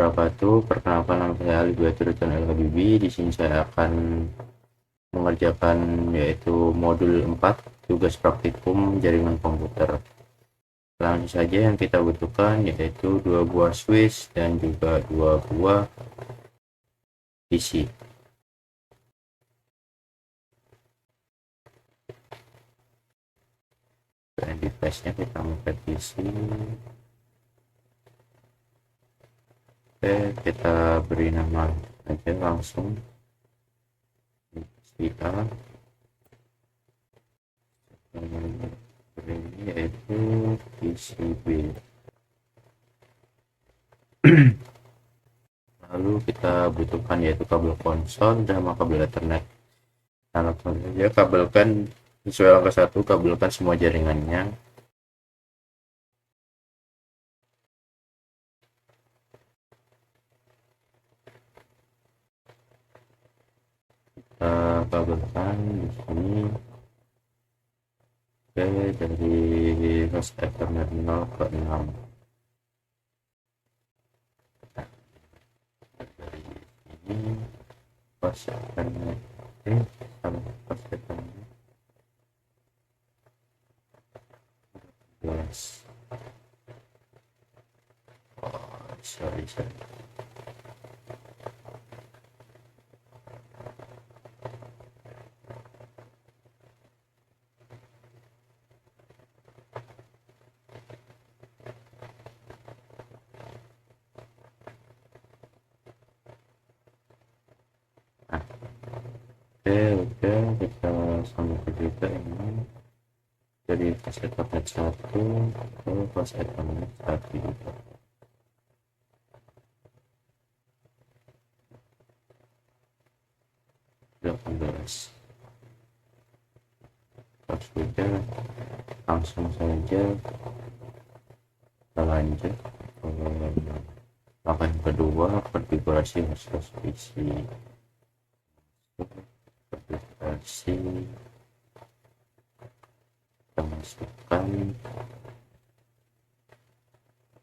Wabarakatuh. Perkenalkan, nama saya Ali Baiturutan El Habibi. Di sini saya akan mengerjakan yaitu modul 4 tugas praktikum jaringan komputer. Langsung saja, yang kita butuhkan yaitu 2 buah switch dan juga 2 buah PC. Dan device-nya kita mau PC. Oke, kita beri nama aja langsung PC A. Ini yaitu PCB. Lalu kita butuhkan yaitu kabel konsol sama kabel Ethernet. Nah, langsung saja kabelkan sesuai langkah 1, kabelkan semua jaringannya. Kita kabelkan di sini. Oke, dari host Ethernet 0 ke 6. Dari sini host Ethernet sama host Ethernet 12. Sorry. Oke, kita sambung juga ini dari host Ethernet 1 ke host Ethernet 1 juga. Sudah, langsung saja kita lanjut ke langkah yang kedua, konfigurasi host PC. Konfigurasi, kita masukkan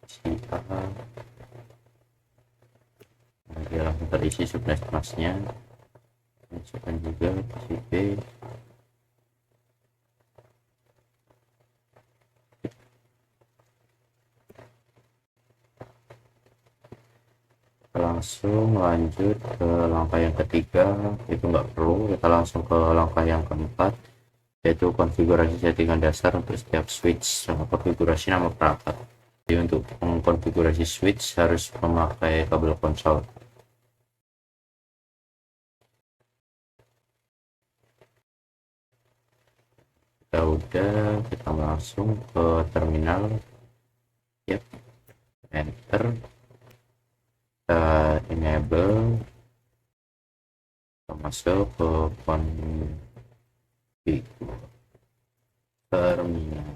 PC A, dia langsung terisi subnet masnya. Masukkan juga PC B. Langsung lanjut ke langkah yang ketiga, itu nggak perlu, kita langsung ke langkah yang keempat, yaitu konfigurasi settingan dasar untuk setiap switch sama konfigurasi nama perangkat. Jadi untuk mengkonfigurasi switch harus memakai kabel konsol. Kita langsung ke terminal. Yep. Enter. Kita enable, kita masuk ke config terminal.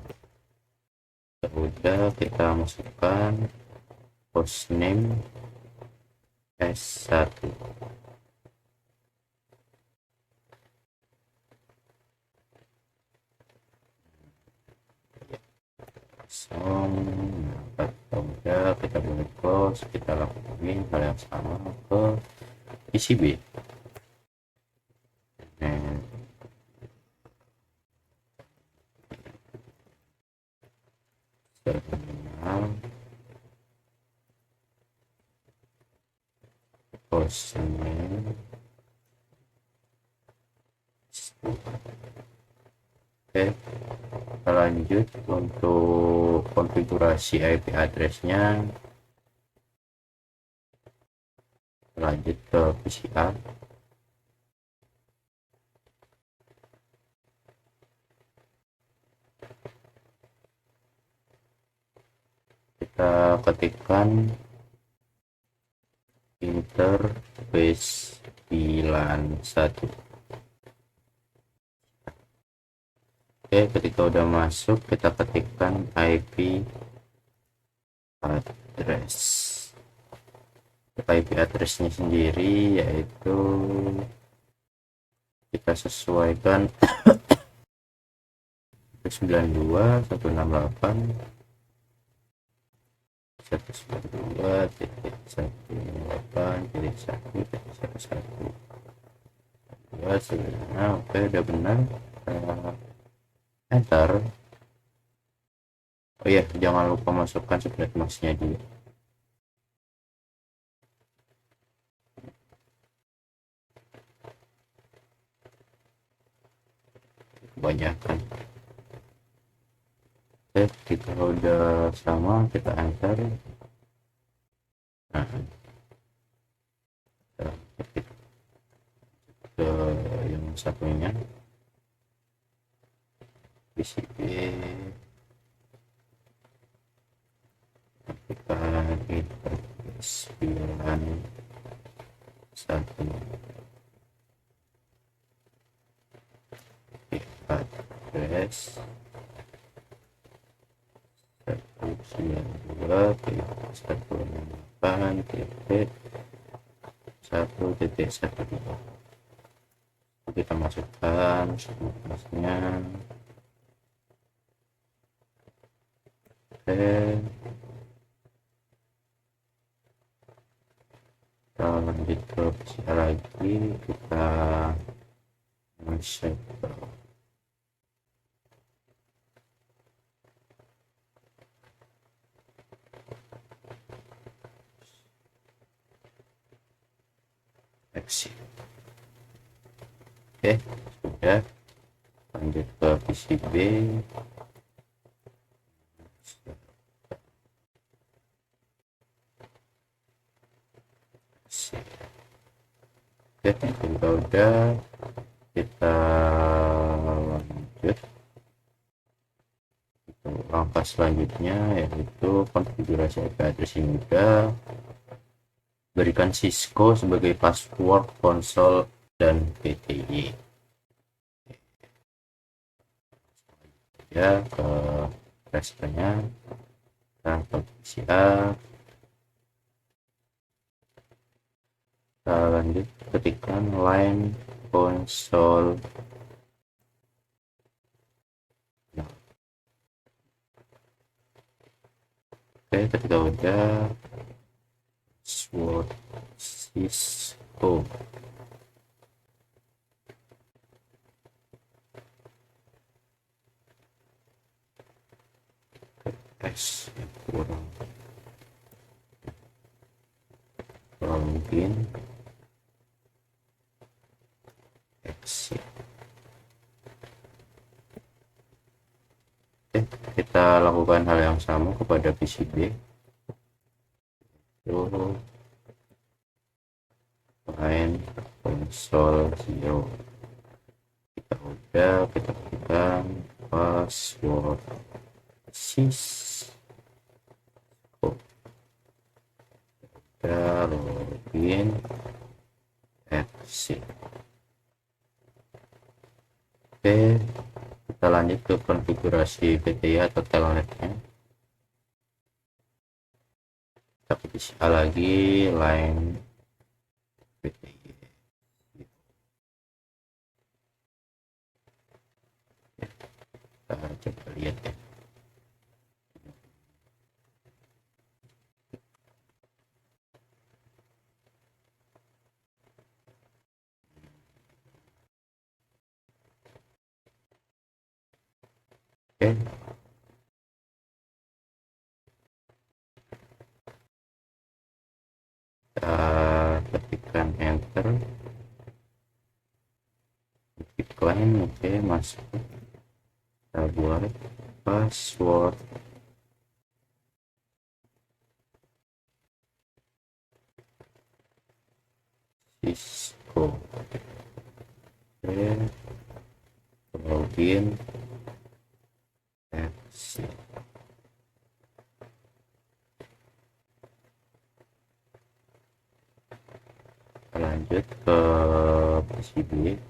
Kita masukkan hostname S1. Kita boleh close, kita lakukan hal yang sama ke PCB. Terminal hostname. Oke, kita lanjut untuk konfigurasi IP address-nya. Lanjut ke PCR. Kita ketikkan interbase 91. Oke, ketika udah masuk, kita ketikkan IP address. IP address-nya sendiri yaitu kita sesuaikan 92.168 Nah, oke, udah benar. Enter. Oh iya, jangan lupa masukkan subnet masknya dulu. Kebanyakan. Oke, kita udah sama, kita enter. Nah, kita ketik ke yang satunya, PCB, kita interface 91 address 192.168.1.12. Kita masukkan subnetnya. Oke, kita lanjut ke PCR lagi, kita masuk exit. Oke, sudah. Lanjut ke PCB. Oke, kita udah, kita lanjut langkah selanjutnya, yaitu konfigurasi IP address yang udah. Berikan Cisco sebagai password konsol dan PTY. Ya, ke restonya, kita siap. Kita lanjut, ketikkan line konsol. Oke, ketika udah, password Cisco. S kurang mungkin exit. Oke, kita lakukan hal yang sama kepada PCB. Line konsol 0. Kita udah, kita berikan password Cisco. Kita login, exit. Oke, kita lanjut ke konfigurasi PTY atau telnetnya. Kita pilih lagi line PTY. Kita coba lihat ya. Oke, kita ketikkan enter, iklan. Oke, masuk, kita buat password Cisco. Oke, login, exit. Lanjut ke PCB.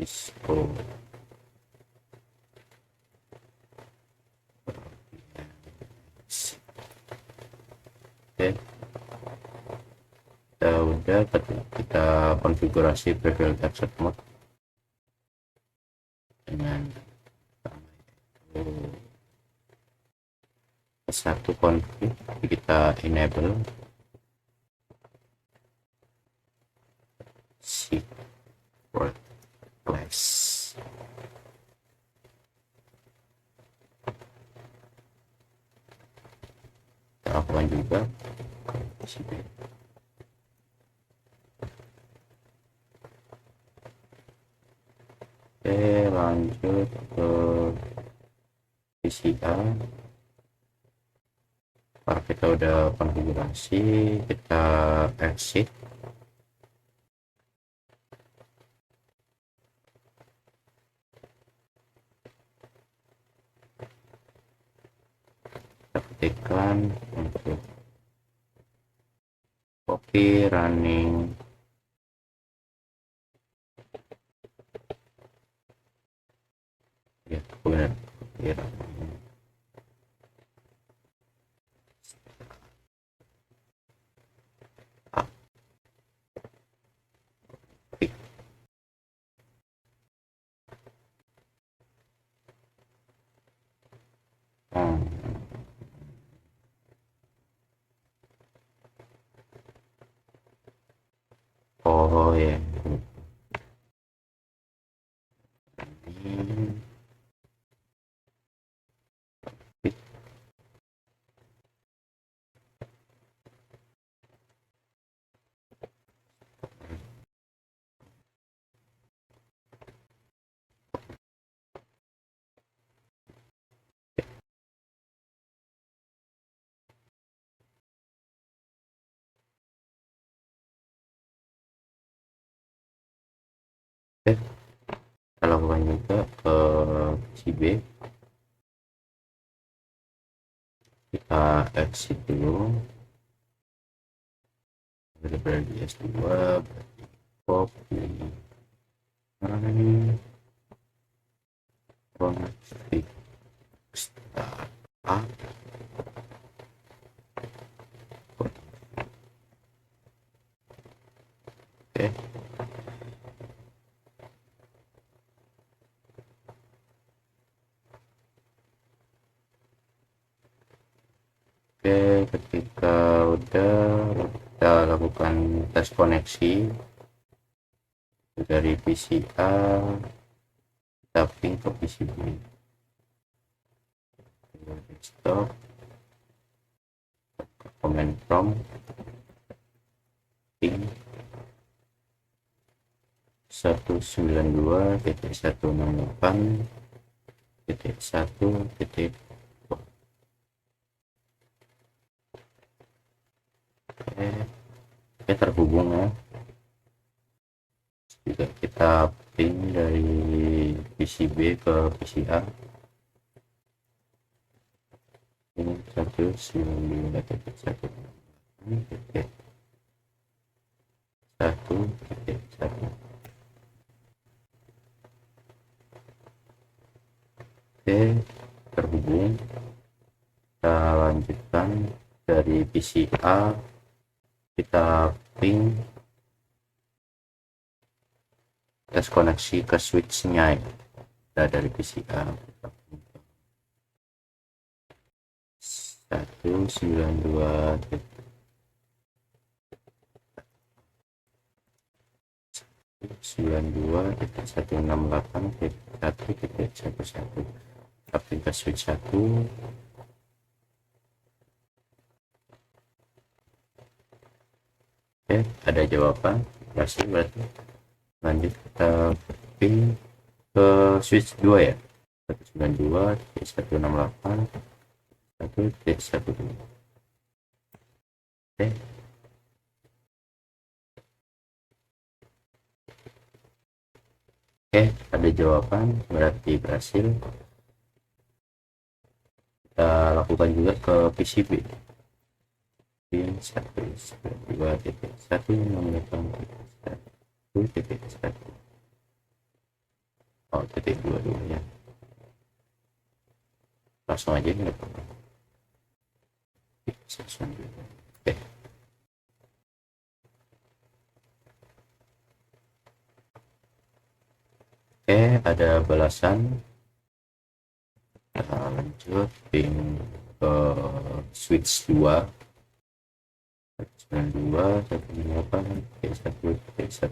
Cisco. udah kita konfigurasi preview accept mode dengan satu config, kita enable secret class. Kita lakukan juga lanjut ke PCA. Kalau kita udah konfigurasi, kita exit. Kita ketikkan untuk copy running ya, benar ya. Oh ya, ini kita lakukan juga ke CB. Kita exit dulu dari S2, berarti copy config startup. Oke, ketika udah, kita lakukan tes koneksi dari PCA, kita ping ke PCB. Stop, command prompt ping 192.168.1. Oke, terhubung ya. Juga kita ping dari PCB ke PCA. Ini 192.168.1.1. Oke, terhubung. Kita lanjutkan dari PCA, kita ping tes koneksi ke switch-nya ya. Kita dari PCA 192.168.1.1. tapi ke switch 1. Oke, ada jawaban berhasil, berarti lanjut kita ping ke switch 2 ya, 192.168.1.1. Oke, ada jawaban, berarti berhasil. Kita lakukan juga ke PCB pin 192.168.1.1. oh, titik 2 dulu ya, langsung aja nggak apa-apa. Oke, Oke, ada balasan. Kita lanjut ping ke switch 2 92 158 1 1.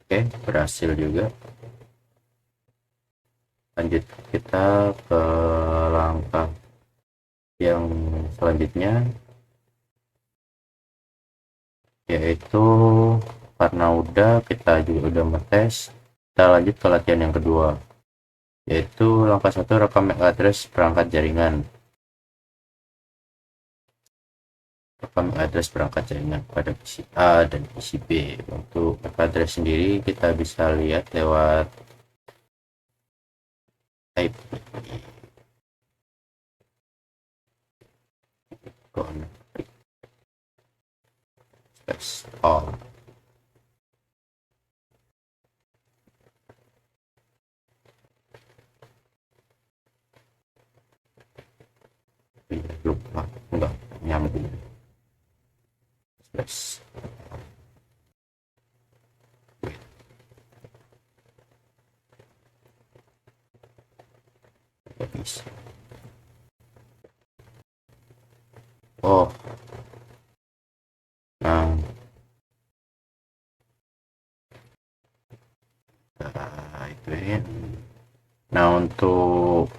Oke, berhasil juga. Lanjut kita ke langkah yang selanjutnya, yaitu karena kita juga udah ngetes, kita lanjut ke latihan yang kedua, yaitu langkah 1, rekam MAC address perangkat jaringan. Rekam address perangkat jaringan pada PC A dan PC B. Untuk MAC address sendiri kita bisa lihat lewat IP all. Lupa, enggak nyambung. Bisa. Oh, nah, itu ya. Nah, untuk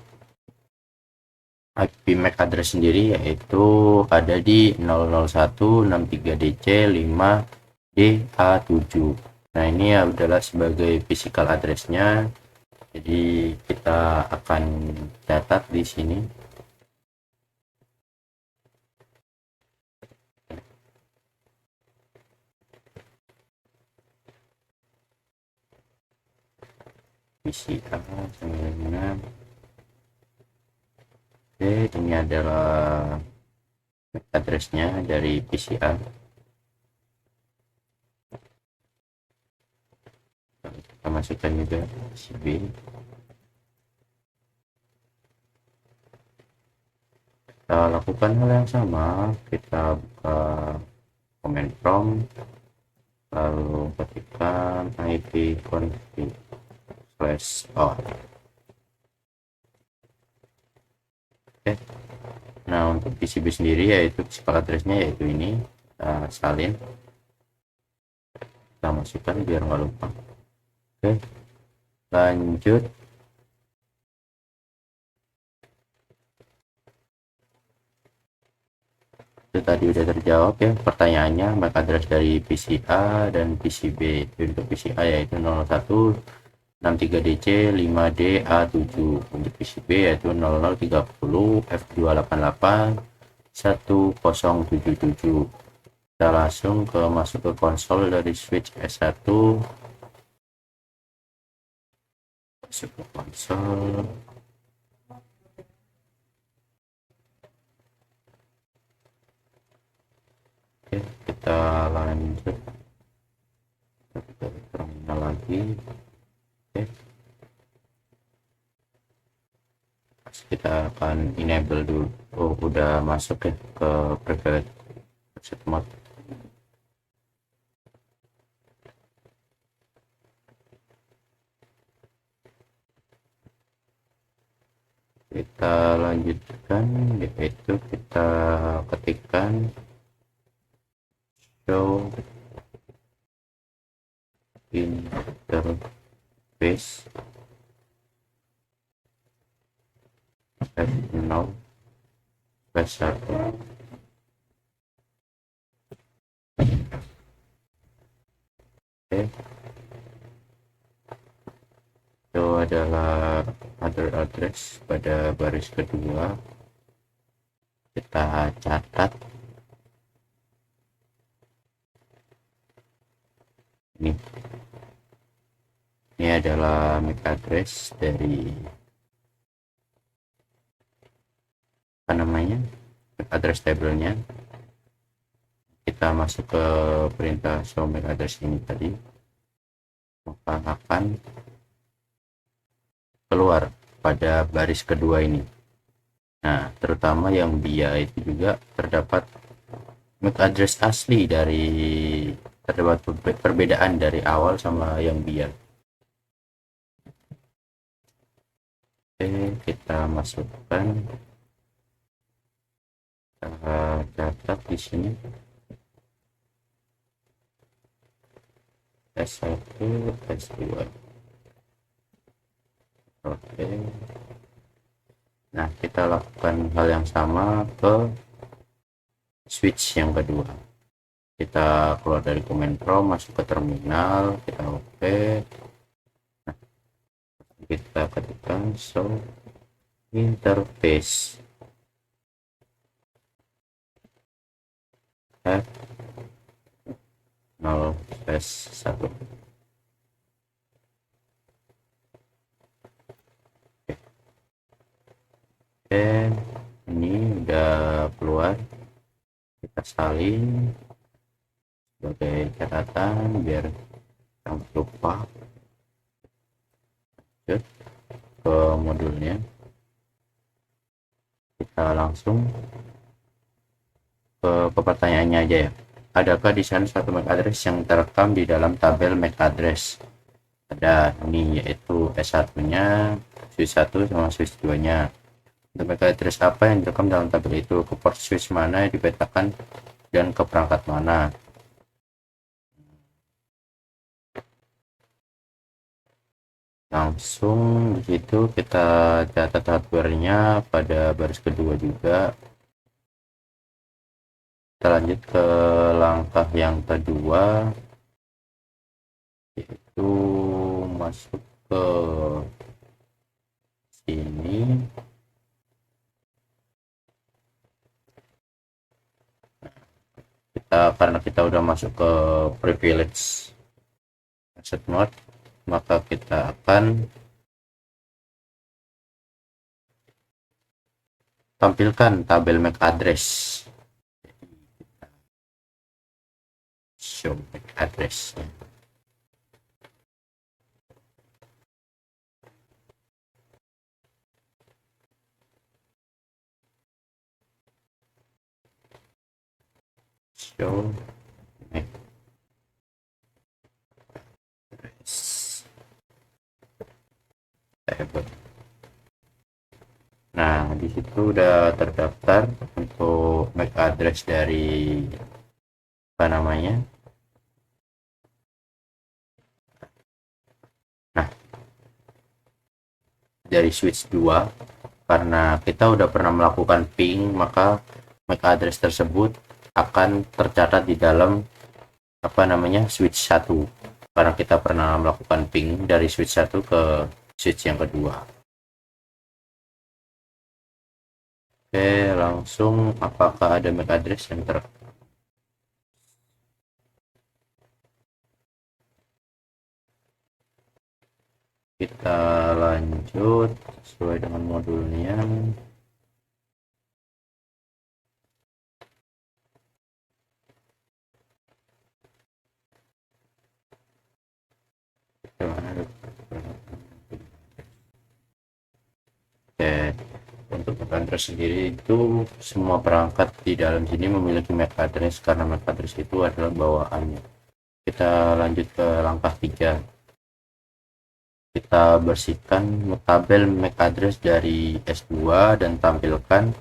IP MAC address sendiri yaitu ada di 00163DC5DA7. Nah, ini adalah sebagai physical address-nya. Jadi kita akan catat di sini. PC A 96. Oke, ini adalah address-nya dari PC A. Kita masukkan juga PC B. Kita lakukan hal yang sama, kita buka command prompt, lalu ketikkan ipconfig/all. Oke. Nah, untuk PCB sendiri yaitu physical address-nya yaitu ini, salin. Kita masukkan biar nggak lupa. Oke, lanjut. Itu tadi udah terjawab ya pertanyaannya, MAC address dari PC A dan PC B. Untuk PC A yaitu 0163DC5DA7, untuk PC B yaitu 0030F2881077. Kita langsung masuk ke konsol dari switch S1, masuk ke konsol. Oke, kita lanjut ke terminal lagi. Oke, kita akan enable dulu. Oh, udah masuk ya ke private set mode. Kita lanjutkan, yaitu kita ketikkan show interface F0/1. Oke, itu adalah other address pada baris kedua. Kita catat ini adalah MAC address dari MAC address tabelnya. Kita masuk ke perintah show MAC address ini tadi, maka akan keluar pada baris kedua ini. Nah, terutama yang BIA itu juga terdapat MAC address asli dari terdapat perbedaan dari awal sama yang biar. Oke, kita masukkan, kita catat di sini S1 S2. Oke, nah kita lakukan hal yang sama ke switch yang kedua. Kita keluar dari command prompt, masuk ke terminal, kita oke. Nah, kita ketikkan show interface F0/1. Oke, ini udah keluar, kita salin sebagai catatan biar jangan lupa. Lanjut ke modulnya, kita langsung ke pertanyaannya aja ya. Adakah di sana suatu MAC address yang terekam di dalam tabel MAC address? Ada, ini yaitu S1 nya, switch 1 sama switch 2 nya. Untuk MAC address apa yang direkam dalam tabel itu, ke port switch mana yang dipetakan, dan ke perangkat mana. Langsung di situ kita catat hardware-nya pada baris kedua juga. Kita lanjut ke langkah yang kedua, yaitu masuk ke sini. Karena kita udah masuk ke privilege asset mode, maka kita akan tampilkan tabel MAC address. Show MAC address. Show MAC address. Nah, di situ udah terdaftar untuk MAC address dari apa namanya. Nah, dari switch 2, karena kita udah pernah melakukan ping, maka MAC address tersebut akan tercatat di dalam apa namanya switch 1, karena kita pernah melakukan ping dari switch 1 ke switch yang kedua. Oke, langsung apakah ada MAC address yang kita lanjut sesuai dengan modulnya. Oke, untuk MAC address sendiri itu semua perangkat di dalam sini memiliki MAC address, karena MAC address itu adalah bawaannya. Kita lanjut ke langkah 3. Kita bersihkan tabel MAC address dari S2 dan tampilkan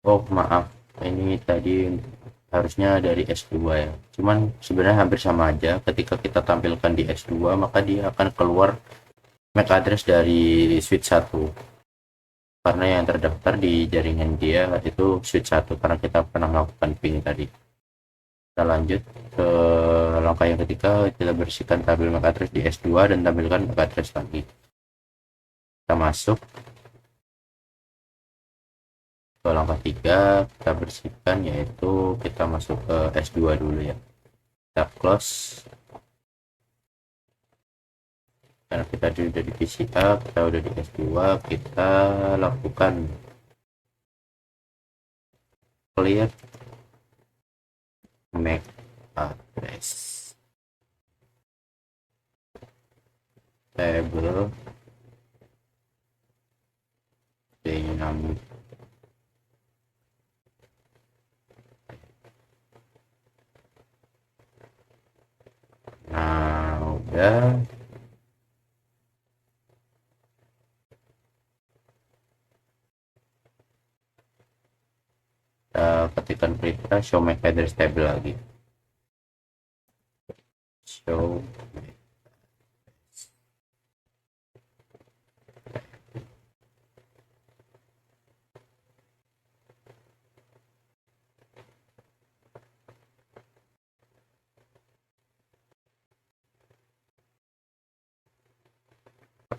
oh maaf, ini tadi harusnya dari S2 ya, cuman sebenarnya hampir sama aja. Ketika kita tampilkan di S2, maka dia akan keluar MAC address dari switch 1, karena yang terdaftar di jaringan dia itu switch 1, karena kita pernah melakukan ping tadi. Kita lanjut ke langkah yang ketiga, kita bersihkan tabel MAC address di S2 dan tampilkan MAC address lagi. Kita masuk ke langkah 3, kita bersihkan, yaitu kita masuk ke S2 dulu ya. Kita close, karena kita sudah di PCA, kita udah di S2, kita lakukan clear MAC address table dynamic. Nah, udah. Ketikkan perintah show MAC address table lagi. Show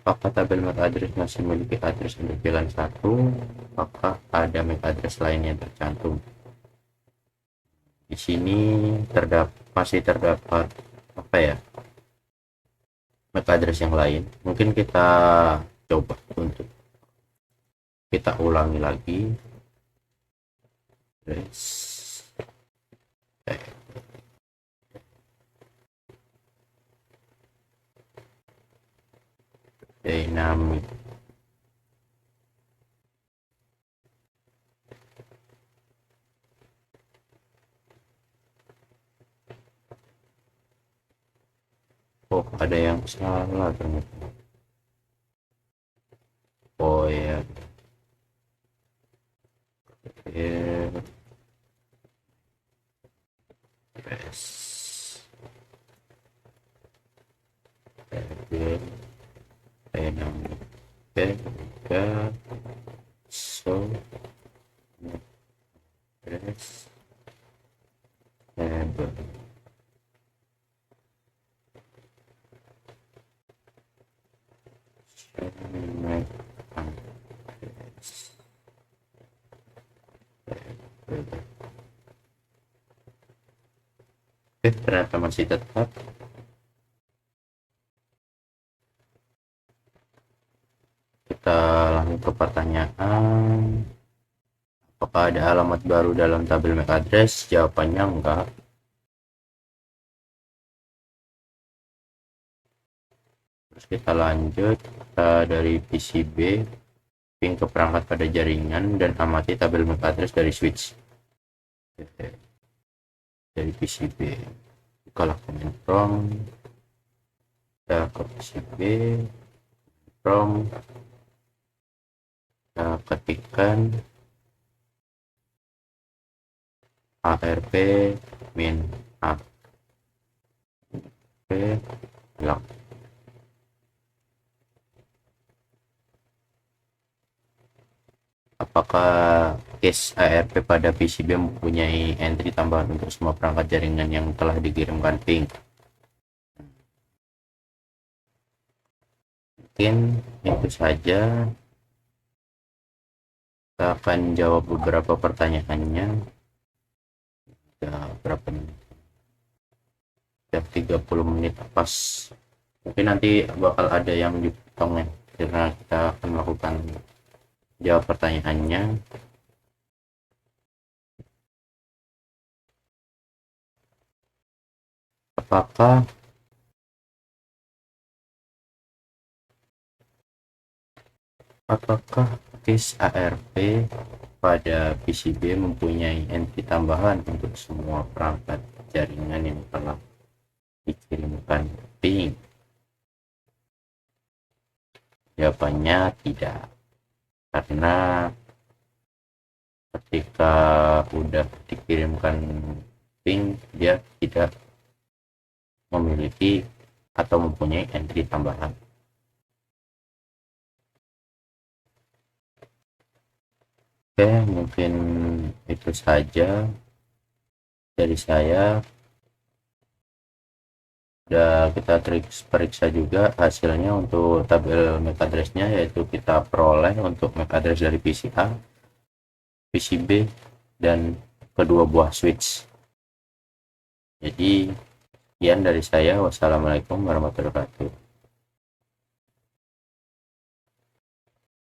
apakah tabel MAC address masih memiliki address untuk VLAN 1? Apakah ada MAC address lain yang tercantum? Di sini masih terdapat apa ya, MAC address yang lain. Mungkin kita coba untuk kita ulangi lagi. Dynamic ada yang salah ternyata. Oh ya, so ternyata masih tetap. Kita langsung ke pertanyaan, apakah ada alamat baru dalam tabel MAC address? Jawabannya enggak. Terus kita lanjut, kita dari PCB ping ke perangkat pada jaringan dan amati tabel MAC address dari switch. Dari PCB bukalah command prompt, kita ke PCB prompt, kita ketikkan ARP min ARP hilang. Apakah case ARP pada PCB mempunyai entry tambahan untuk semua perangkat jaringan yang telah dikirimkan ping? Mungkin itu saja. Kita akan jawab beberapa pertanyaannya. Berapa menit? 30 menit pas. Mungkin nanti bakal ada yang dipotong ya, karena kita akan melakukan jawab pertanyaannya. Apakah case ARP pada PCB mempunyai entry tambahan untuk semua perangkat jaringan yang telah dikirimkan ping? Jawabannya tidak, karena ketika udah dikirimkan ping dia tidak memiliki atau mempunyai entry tambahan. Oke, mungkin itu saja dari saya. Udah kita periksa juga hasilnya untuk tabel MAC address-nya, yaitu kita peroleh untuk MAC address dari PCA, PCB, dan kedua buah switch. Jadi sekian dari saya. Wassalamualaikum warahmatullahi wabarakatuh.